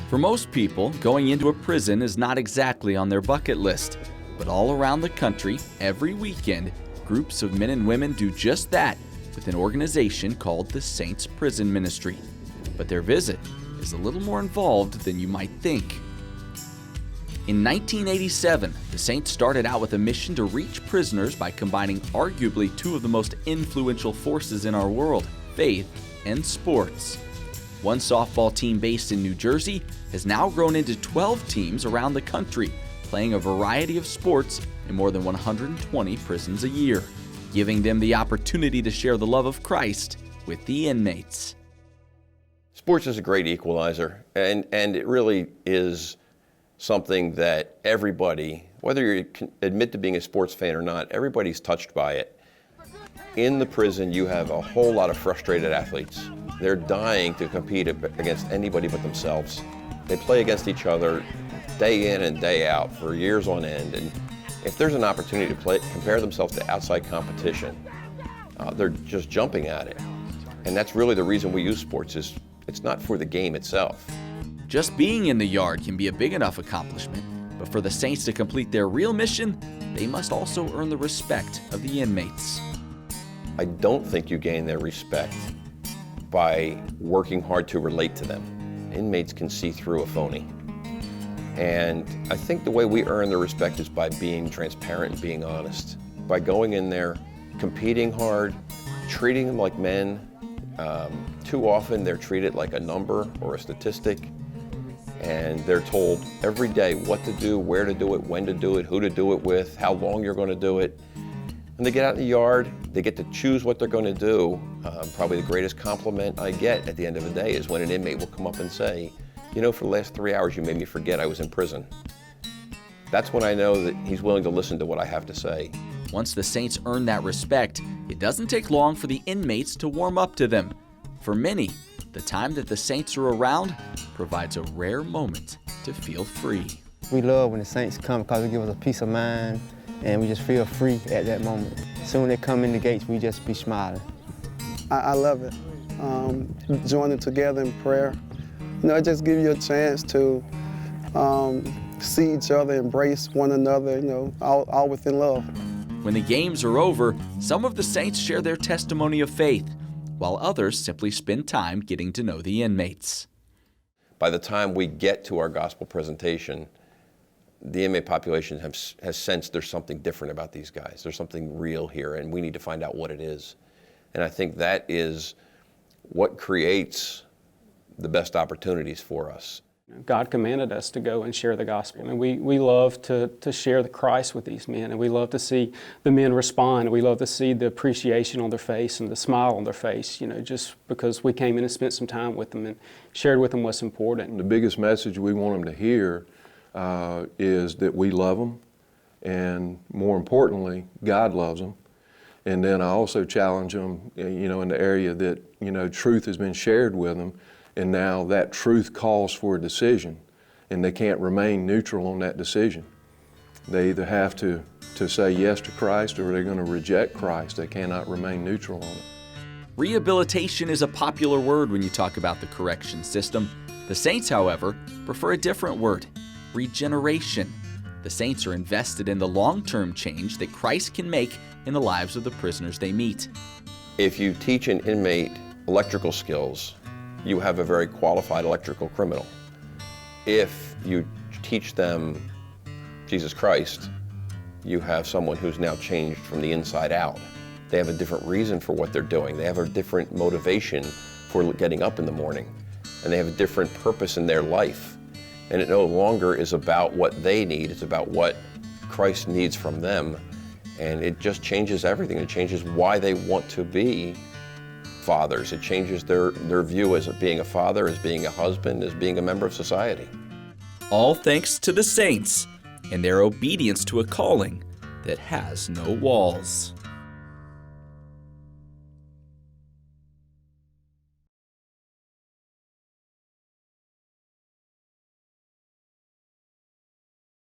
For most people, going into a prison is not exactly on their bucket list. But all around the country, every weekend, groups of men and women do just that with an organization called the Saints Prison Ministry. But their visit is a little more involved than you might think. In 1987, the Saints started out with a mission to reach prisoners by combining arguably two of the most influential forces in our world, faith and sports. One softball team based in New Jersey has now grown into 12 teams around the country, playing a variety of sports in more than 120 prisons a year, giving them the opportunity to share the love of Christ with the inmates. Sports is a great equalizer, and it really is something that everybody, whether you admit to being a sports fan or not, everybody's touched by it. In the prison, you have a whole lot of frustrated athletes. They're dying to compete against anybody but themselves. They play against each other day in and day out for years on end, and if there's an opportunity to compare themselves to outside competition, they're just jumping at it. And that's really the reason we use sports. It's not for the game itself. Just being in the yard can be a big enough accomplishment, but for the Saints to complete their real mission, they must also earn the respect of the inmates. I don't think you gain their respect by working hard to relate to them. Inmates can see through a phony. And I think the way we earn their respect is by being transparent and being honest. By going in there, competing hard, treating them like men. Too often they're treated like a number or a statistic, and they're told every day what to do, where to do it, when to do it, who to do it with, how long you're going to do it. When they get out in the yard, they get to choose what they're going to do. Probably the greatest compliment I get at the end of the day is when an inmate will come up and say, "You know, for the last 3 hours you made me forget I was in prison." That's when I know that he's willing to listen to what I have to say. Once the Saints earn that respect, it doesn't take long for the inmates to warm up to them. For many, the time that the Saints are around provides a rare moment to feel free. We love when the Saints come because they give us a peace of mind and we just feel free at that moment. Soon they come in the gates, we just be smiling. I love it. Joining together in prayer. You know, it just gives you a chance to see each other, embrace one another, you know, all within love. When the games are over, some of the Saints share their testimony of faith, while others simply spend time getting to know the inmates. By the time we get to our gospel presentation, the inmate population has sensed there's something different about these guys. There's something real here, and we need to find out what it is. And I think that is what creates the best opportunities for us. God commanded us to go and share the gospel. And we love to share the Christ with these men, and we love to see the men respond. We love to see the appreciation on their face and the smile on their face, you know, just because we came in and spent some time with them and shared with them what's important. The biggest message we want them to hear is that we love them, and more importantly, God loves them. And then I also challenge them, you know, in the area that, you know, truth has been shared with them, and now that truth calls for a decision, and they can't remain neutral on that decision. They either have to say yes to Christ or they're going to reject Christ. They cannot remain neutral on it. Rehabilitation is a popular word when you talk about the correction system. The Saints, however, prefer a different word, regeneration. The Saints are invested in the long-term change that Christ can make in the lives of the prisoners they meet. If you teach an inmate electrical skills, you have a very qualified electrical criminal. If you teach them Jesus Christ, you have someone who's now changed from the inside out. They have a different reason for what they're doing. They have a different motivation for getting up in the morning, and they have a different purpose in their life. And it no longer is about what they need, it's about what Christ needs from them. And it just changes everything. It changes why they want to be fathers. It changes their view as being a father, as being a husband, as being a member of society. All thanks to the Saints and their obedience to a calling that has no walls.